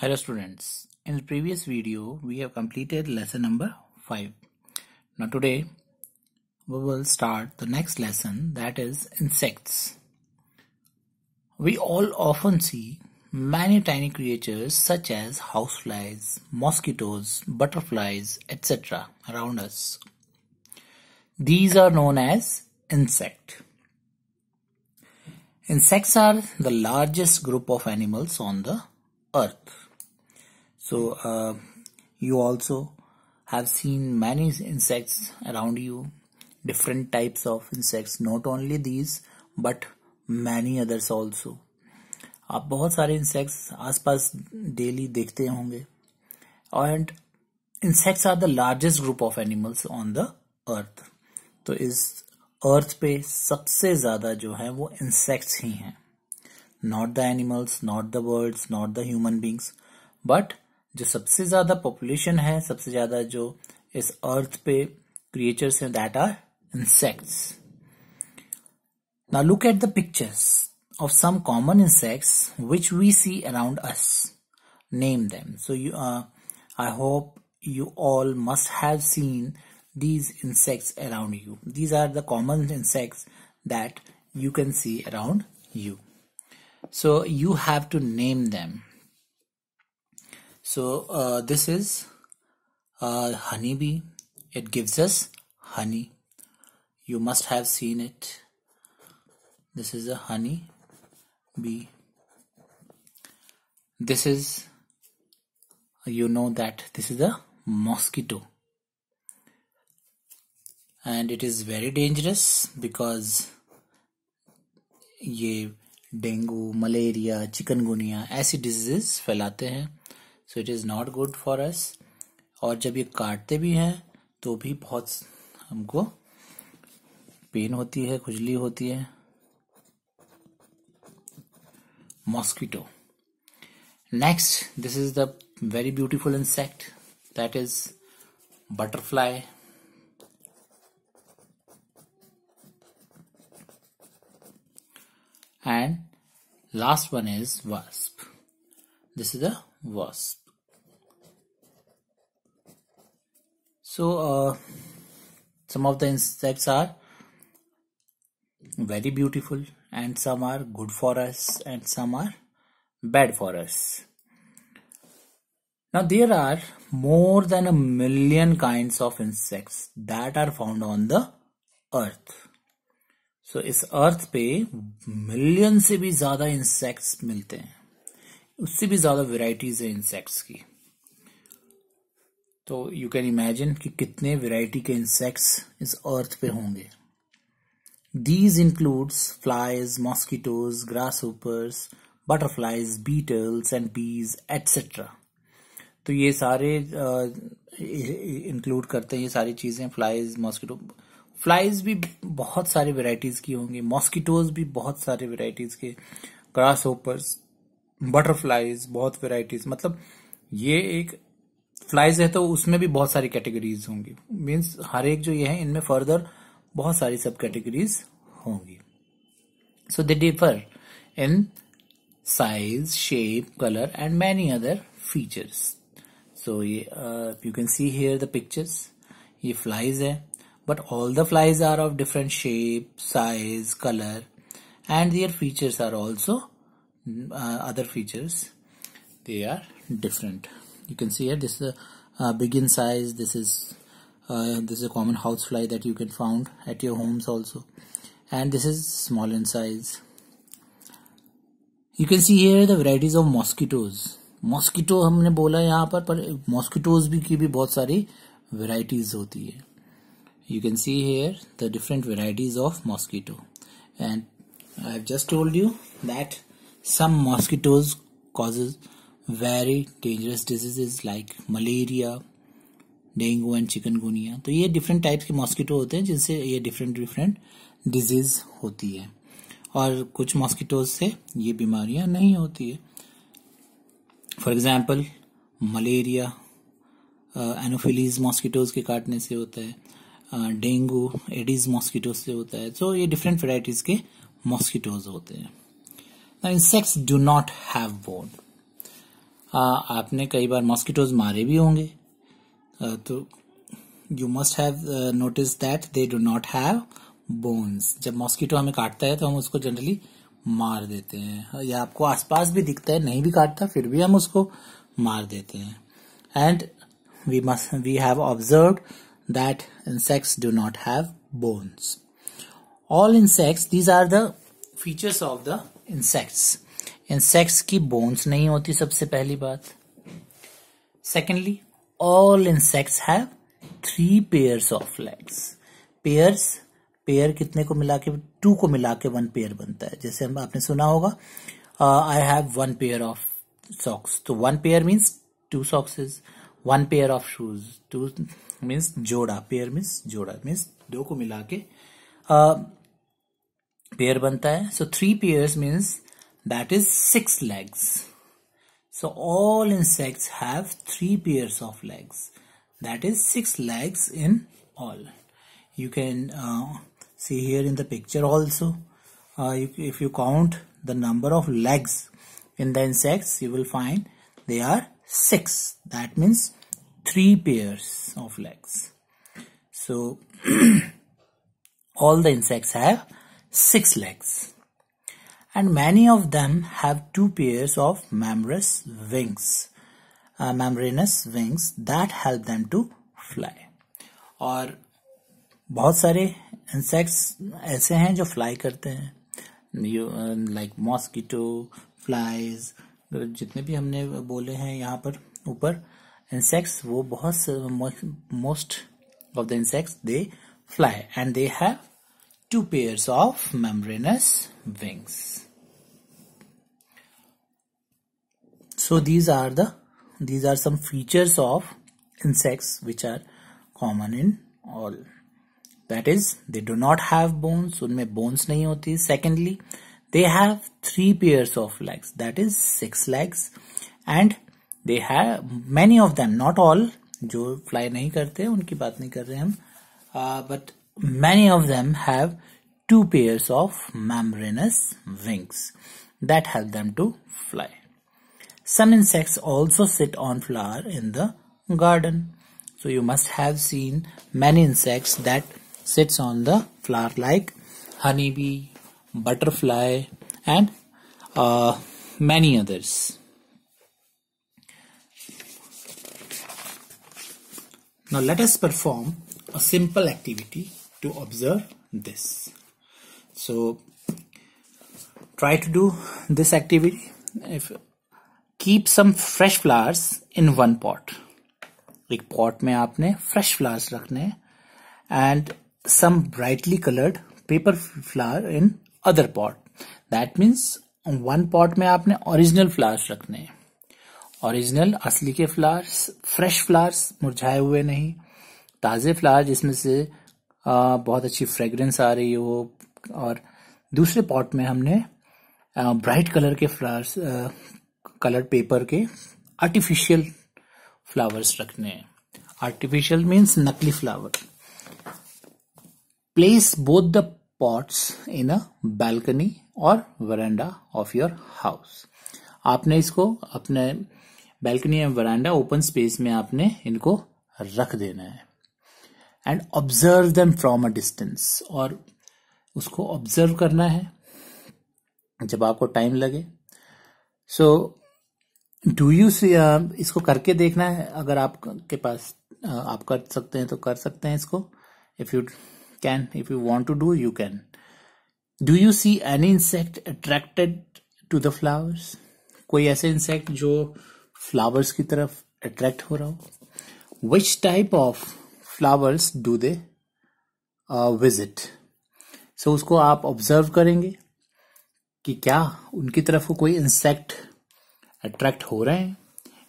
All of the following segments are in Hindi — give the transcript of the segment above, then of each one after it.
Hello students, in the previous video we have completed lesson number 5. Now today we will start the next lesson, that is insects. We all often see many tiny creatures such as houseflies, mosquitoes, butterflies, etc. around us. These are known as insects. Insects are the largest group of animals on the earth. So you also have seen many insects around you, different types of insects, not only these but many others also. आप बहुत सारे insects आसपास daily देखते होंगे. And insects are the largest group of animals on the earth. तो इस earth पे सबसे ज्यादा जो है वो insects ही हैं. Not the animals, not the birds, not the human beings, but जो सबसे ज्यादा पॉपुलेशन है, सबसे ज्यादा जो इस अर्थ पे क्रिएचर्स हैं, that are insects. Now look at the pictures of some common insects which we see around us. Name them. So you I hope you all must have seen these insects around you. These are the common insects that you can see around you. So you have to name them. So this is honeybee. It gives us honey. You must have seen it. This is a honey bee. This is, you know that this is a mosquito. And it is very dangerous because ये डेंगू, मलेरिया, चिकनगुनिया ऐसी डिजीजेस फैलाते हैं. So it is not good for us. और जब ये काटते भी हैं तो भी बहुत हमको पेन होती है, खुजली होती है. Mosquito. Next, this is the very beautiful insect, that is butterfly. And last one is wasp. This is the wasp. So some of the insects are very beautiful and some are good for us and some are bad for us. Now there are more than 1 million kinds of insects that are found on the earth. So इस अर्थ पे मिलियन से भी ज्यादा इंसेक्ट्स मिलते हैं, उससे भी ज्यादा वेराइटीज है इंसेक्ट्स की. तो यू कैन इमेजिन कि कितने वेराइटी के इंसेक्ट्स इस अर्थ पे होंगे. These includes flies, mosquitoes, grasshoppers, butterflies, beetles and bees etcetera. तो ये सारे इंक्लूड करते हैं ये सारी चीजें. फ्लाइज, मॉस्किटो, फ्लाइज भी बहुत सारे वेराइटीज की होंगी, मॉस्किटोज भी बहुत सारे वेराइटीज के, ग्रासहोपर्स, बटरफ्लाइज बहुत वेराइटीज. मतलब ये एक फ्लाइज है तो उसमें भी बहुत सारी कैटेगरीज होंगी. मीन्स हर एक जो ये है इनमें फर्दर बहुत सारी सब कैटेगरीज होंगी. So they differ in size, shape, colour and many other features. So ये you can see here the pictures. ये फ्लाइज है, but all the flies are of different shape, size, color, and their features are also other features. They are different. You can see here this is a big in size. This is a common house fly that you can find at your homes also, and this is small in size. You can see here the varieties of mosquitoes. Mosquito हमने बोला यहाँ पर mosquitoes भी की भी बहुत सारी varieties होती है. You can see here the different varieties of mosquito, and I have just told you that some mosquitoes causes very dangerous diseases like malaria, dengue and chikungunya. तो ये different types के mosquito होते हैं जिनसे ये different disease होती है, और कुछ mosquitoes से ये बीमारियां नहीं होती है. For example, malaria anopheles mosquitoes के काटने से होता है, डेंगू एडीज मॉस्किटो से होता है. तो ये डिफरेंट वेराइटीज के मॉस्किटोज होते हैं. Insects do not have bone. आपने कई बार मॉस्किटोज मारे भी होंगे, तो you must have notice that they do not have bones. जब मॉस्किटो हमें काटता है तो हम उसको जनरली मार देते हैं, या आपको आसपास भी दिखता है, नहीं भी काटता फिर भी हम उसको मार देते हैं। And we have observed that insects do not have bones. All insects, these are the features of the insects. Insects की bones नहीं होती, सबसे पहली बात। Secondly, all insects have 3 pairs of legs. Pair कितने को मिला के, 2 को मिला के 1 पेयर बनता है। जैसे हम आपने सुना होगा I have 1 pair of socks, तो 1 pair means 2 सॉक्सेस। 1 pair of shoes, 2 means जोड़ा, पेयर मीन्स जोड़ा, मीन्स 2 को मिला के पेयर बनता है। सो 3 pairs means that is 6 legs. So all insects have 3 pairs of legs. That is 6 legs in all. You can see here in the picture also. If you count the number of legs in the insects, you will find they are 6. That means 3 pairs of legs. So all the insects have 6 legs. And many of them have 2 pairs of membranous wings that help them to fly. और बहुत सारे इंसेक्ट्स ऐसे हैं जो फ्लाई करते हैं, लाइक मॉस्किटो, फ्लाइज, जितने भी हमने बोले हैं यहाँ पर ऊपर इंसेक्ट्स, वो बहुत most of the insects they fly and they have 2 pairs of membranous wings. So these are some features of insects which are common in all. That is, they do not have bones, उनमें bones नहीं होती. Secondly, they have 3 pairs of legs, that is 6 legs, and they have many of them, not all, जो fly नहीं करते उनकी बात नहीं कर रहे हम, but many of them have 2 pairs of membranous wings that help them to fly. Some insects also sit on flower in the garden. So you must have seen many insects that sits on the flower like honeybee, butterfly, and many others. Now let us perform a simple activity to observe this. So try to do this activity. Keep some fresh flowers in one pot. एक pot में आपने fresh flowers रखने हैं, and some brightly colored paper flower in other pot. That means one pot में आपने original flowers रखने हैं, ओरिजिनल असली के फ्लावर्स, फ्रेश फ्लावर्स, मुरझाए हुए नहीं, ताजे फ्लावर जिसमें से बहुत अच्छी फ्रेग्रेंस आ रही हो। और दूसरे पॉट में हमने ब्राइट कलर के फ्लावर्स, कलर पेपर के आर्टिफिशियल फ्लावर्स रखने हैं। आर्टिफिशियल मीन्स नकली flower. Place both the pots in a balcony और वरांडा ऑफ योर हाउस। आपने इसको अपने बालकनी या वरांडा, ओपन स्पेस में आपने इनको रख देना है। And observe them from a distance, और उसको ऑब्जर्व करना है जब आपको टाइम लगे। सो डू यू सी, इसको करके देखना है। अगर आपके पास आप कर सकते हैं तो कर सकते हैं इसको। If you want to do, you can. Do you see any insect attracted to the flowers? कोई ऐसे इंसेक्ट जो फ्लावर्स की तरफ अट्रैक्ट हो रहा हो? Which type of flowers do they visit? So उसको आप ऑब्जर्व करेंगे कि क्या उनकी तरफ कोई इंसेक्ट अट्रैक्ट हो रहे हैं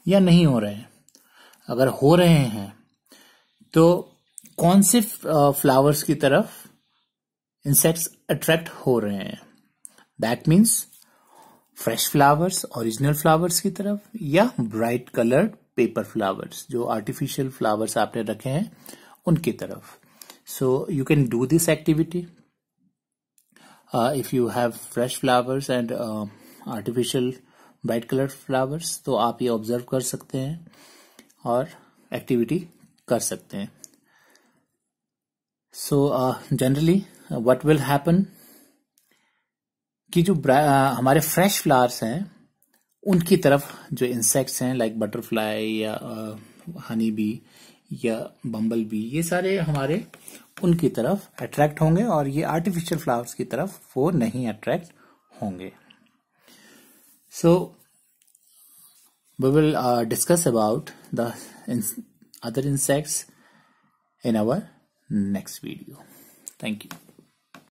या नहीं हो रहे हैं। अगर हो रहे हैं तो कौन से फ्लावर्स की तरफ इंसेक्ट्स अट्रैक्ट हो रहे हैं? That means fresh flowers, original flowers की तरफ, या ब्राइट कलर्ड पेपर फ्लावर्स, जो आर्टिफिशियल फ्लावर्स आपने रखे हैं उनकी तरफ। So you can do this activity if you have fresh flowers and artificial bright colour flowers, तो आप ये ऑब्जर्व कर सकते हैं और एक्टिविटी कर सकते हैं. So generally what will happen कि जो हमारे फ्रेश फ्लावर्स हैं उनकी तरफ जो इंसेक्ट्स हैं लाइक बटरफ्लाई या हनी बी या बम्बल बी, ये सारे हमारे उनकी तरफ अट्रैक्ट होंगे और ये आर्टिफिशियल फ्लावर्स की तरफ वो नहीं अट्रैक्ट होंगे. सो we will discuss about the other insects in our next video. Thank you.